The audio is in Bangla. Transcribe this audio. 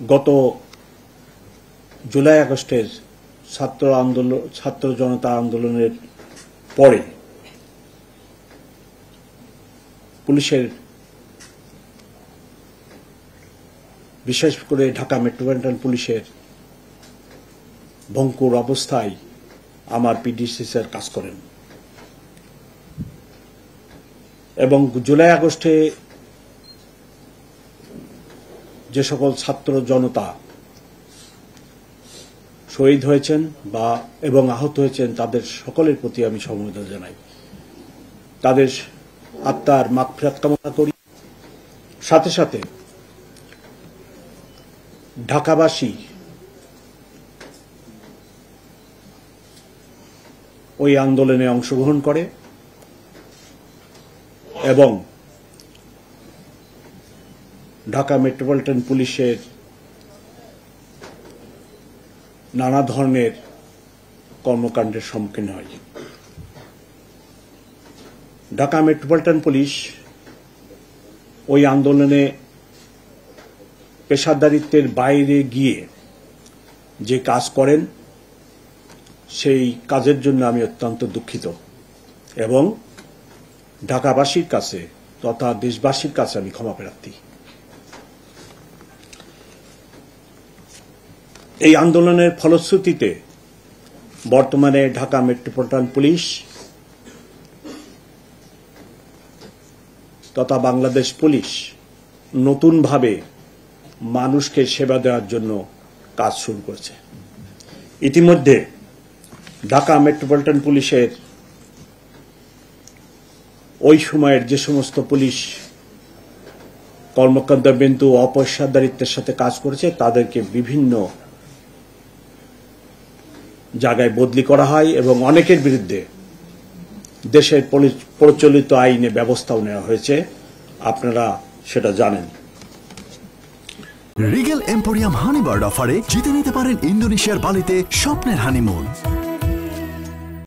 গত জুলাই আগস্টের ছাত্র জনতা আন্দোলনের পরে পুলিশের বিশেষ করে ঢাকা মেট্রোপলিটন পুলিশের ভঙ্গুর অবস্থায় আমার পিডিসি স্যার কাজ করেন এবং জুলাই আগস্টে যে সকল ছাত্র জনতা শহীদ হয়েছেন এবং আহত হয়েছেন তাদের সকলের প্রতি আমি সমবেদনা জানাই, তাদের আত্মার মাগফিরাত কামনা করি। সাথে সাথে ঢাকাবাসী ওই আন্দোলনে অংশগ্রহণ করে এবং ঢাকা মেট্রোপলিটন পুলিশের নানা ধরনের কর্মকাণ্ডের সম্মুখীন হয়। ঢাকা মেট্রোপলিটন পুলিশ ওই আন্দোলনে পেশাদারিত্বের বাইরে গিয়ে যে কাজ করেন সেই কাজের জন্য আমি অত্যন্ত দুঃখিত এবং ঢাকাবাসীর কাছে তথা দেশবাসীর কাছে আমি ক্ষমা প্রার্থী। এই আন্দোলনের ফলশ্রুতিতে বর্তমানে ঢাকা মেট্রোপলিটন পুলিশ তথা বাংলাদেশ পুলিশ নতুনভাবে মানুষকে সেবা দেওয়ার জন্য কাজ শুরু করেছে। ইতিমধ্যে ঢাকা মেট্রোপলিটন পুলিশের ওই সময়ের যে সমস্ত পুলিশ কর্মকর্তাবৃন্দ অপেশাদারিত্বের সাথে কাজ করেছে তাদেরকে বিভিন্ন জায়গায় বদলি করা হয় এবং অনেকের বিরুদ্ধে দেশের প্রচলিত আইনে ব্যবস্থাও নেওয়া হয়েছে, আপনারা সেটা জানেন। রিগেল এম্পোরিয়াম হানিবার্ড অফারে জিতে নিতে পারেন ইন্দোনেশিয়ার বালিতে স্বপ্নের হানিমুন।